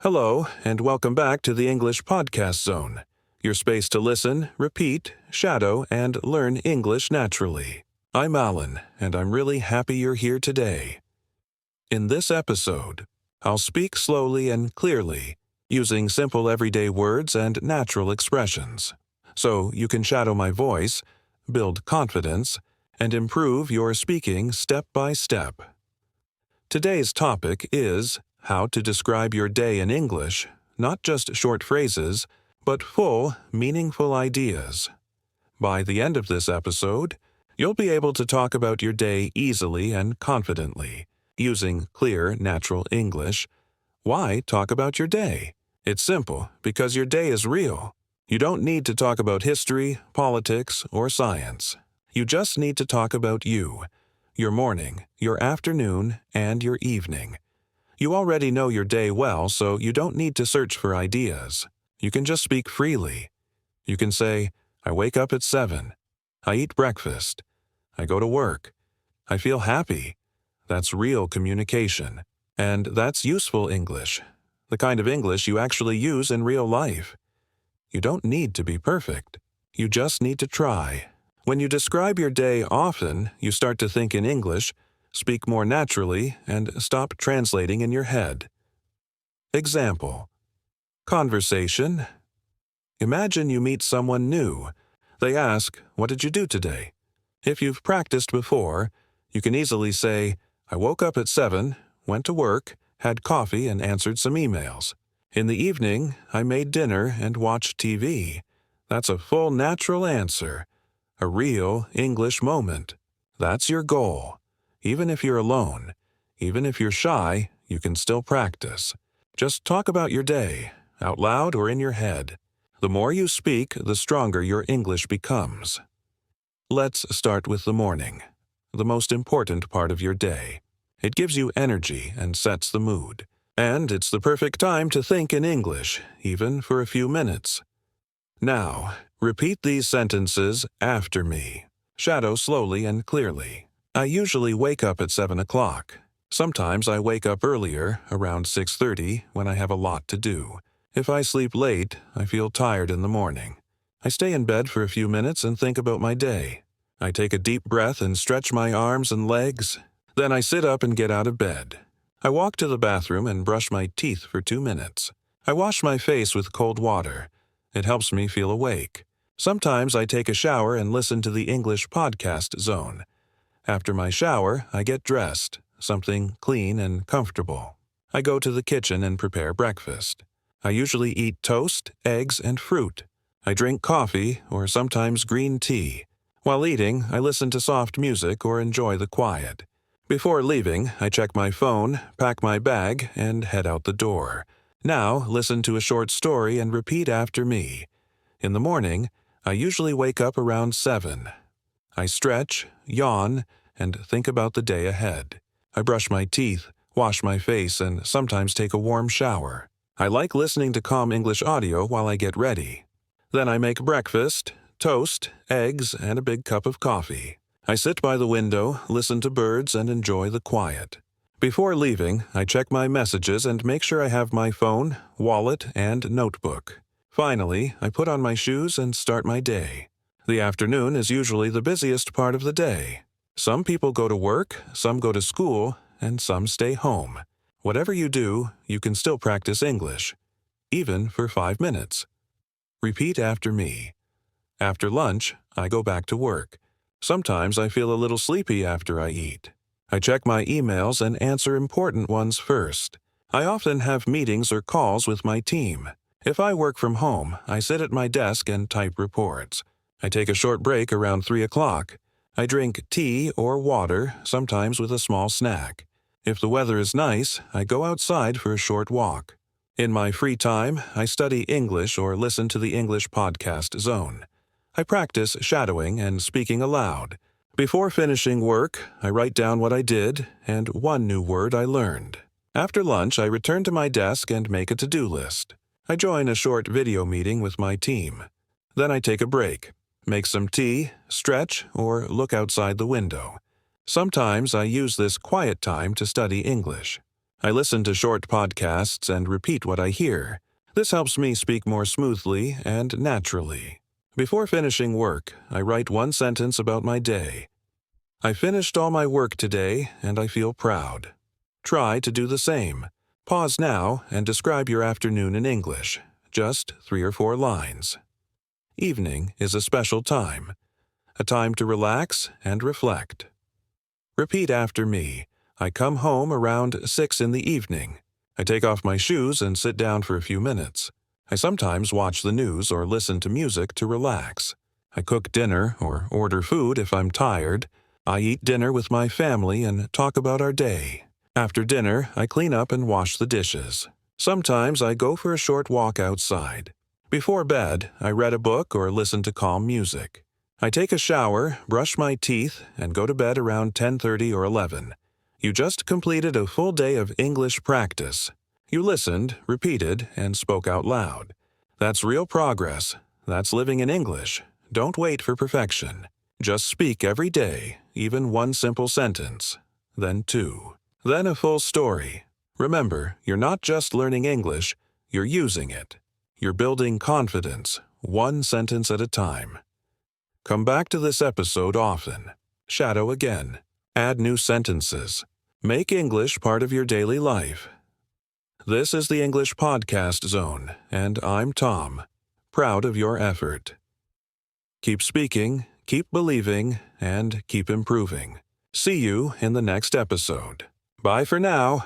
Hello, and welcome back to the English Podcast Zone, your space to listen, repeat, shadow, and learn English naturally. I'm Alan, and I'm really happy you're here today. In this episode, I'll speak slowly and clearly, using simple everyday words and natural expressions, so you can shadow my voice, build confidence, and improve your speaking step by step. Today's topic is how to describe your day in English, not just short phrases, but full, meaningful ideas. By the end of this episode, you'll be able to talk about your day easily and confidently, using clear, natural English. Why talk about your day? It's simple, because your day is real. You don't need to talk about history, politics, or science. You just need to talk about you, your morning, your afternoon, and your evening. You already know your day well, so you don't need to search for ideas. You can just speak freely. You can say, I wake up at 7. I eat breakfast. I go to work. I feel happy. That's real communication. And that's useful English, the kind of English you actually use in real life. You don't need to be perfect. You just need to try. When you describe your day often, you start to think in English, speak more naturally, and stop translating in your head. Example: conversation. Imagine you meet someone new. They ask, "What did you do today?" If you've practiced before, you can easily say, "I woke up at 7, went to work, had coffee, and answered some emails. In the evening, I made dinner and watched TV." That's a full natural answer. A real English moment. That's your goal. Even if you're alone, even if you're shy, you can still practice. Just talk about your day, out loud or in your head. The more you speak, the stronger your English becomes. Let's start with the morning, the most important part of your day. It gives you energy and sets the mood. And it's the perfect time to think in English, even for a few minutes. Now, repeat these sentences after me. Shadow slowly and clearly. I usually wake up at 7 o'clock. Sometimes I wake up earlier, around 6:30, when I have a lot to do. If I sleep late, I feel tired in the morning. I stay in bed for a few minutes and think about my day. I take a deep breath and stretch my arms and legs. Then I sit up and get out of bed. I walk to the bathroom and brush my teeth for 2 minutes. I wash my face with cold water. It helps me feel awake. Sometimes I take a shower and listen to the English Podcast Zone. After my shower, I get dressed, something clean and comfortable. I go to the kitchen and prepare breakfast. I usually eat toast, eggs, and fruit. I drink coffee or sometimes green tea. While eating, I listen to soft music or enjoy the quiet. Before leaving, I check my phone, pack my bag, and head out the door. Now, listen to a short story and repeat after me. In the morning, I usually wake up around 7. I stretch, yawn, and think about the day ahead. I brush my teeth, wash my face, and sometimes take a warm shower. I like listening to calm English audio while I get ready. Then I make breakfast, toast, eggs, and a big cup of coffee. I sit by the window, listen to birds, and enjoy the quiet. Before leaving, I check my messages and make sure I have my phone, wallet, and notebook. Finally, I put on my shoes and start my day. The afternoon is usually the busiest part of the day. Some people go to work, some go to school, and some stay home. Whatever you do, you can still practice English, even for 5 minutes. Repeat after me. After lunch, I go back to work. Sometimes I feel a little sleepy after I eat. I check my emails and answer important ones first. I often have meetings or calls with my team. If I work from home, I sit at my desk and type reports. I take a short break around 3 o'clock. I drink tea or water, sometimes with a small snack. If the weather is nice, I go outside for a short walk. In my free time, I study English or listen to the English Podcast Zone. I practice shadowing and speaking aloud. Before finishing work, I write down what I did and one new word I learned. After lunch, I return to my desk and make a to-do list. I join a short video meeting with my team. Then I take a break. Make some tea, stretch, or look outside the window. Sometimes I use this quiet time to study English. I listen to short podcasts and repeat what I hear. This helps me speak more smoothly and naturally. Before finishing work, I write one sentence about my day. I finished all my work today and I feel proud. Try to do the same. Pause now and describe your afternoon in English. Just 3 or 4 lines. Evening is a special time. A time to relax and reflect. Repeat after me. I come home around 6 in the evening. I take off my shoes and sit down for a few minutes. I sometimes watch the news or listen to music to relax. I cook dinner or order food if I'm tired. I eat dinner with my family and talk about our day. After dinner, I clean up and wash the dishes. Sometimes I go for a short walk outside. Before bed, I read a book or listen to calm music. I take a shower, brush my teeth, and go to bed around 10:30 or 11. You just completed a full day of English practice. You listened, repeated, and spoke out loud. That's real progress. That's living in English. Don't wait for perfection. Just speak every day, even one simple sentence. Then 2. Then a full story. Remember, you're not just learning English, you're using it. You're building confidence, one sentence at a time. Come back to this episode often. Shadow again. Add new sentences. Make English part of your daily life. This is the English Podcast Zone, and I'm Tom. Proud of your effort. Keep speaking, keep believing, and keep improving. See you in the next episode. Bye for now.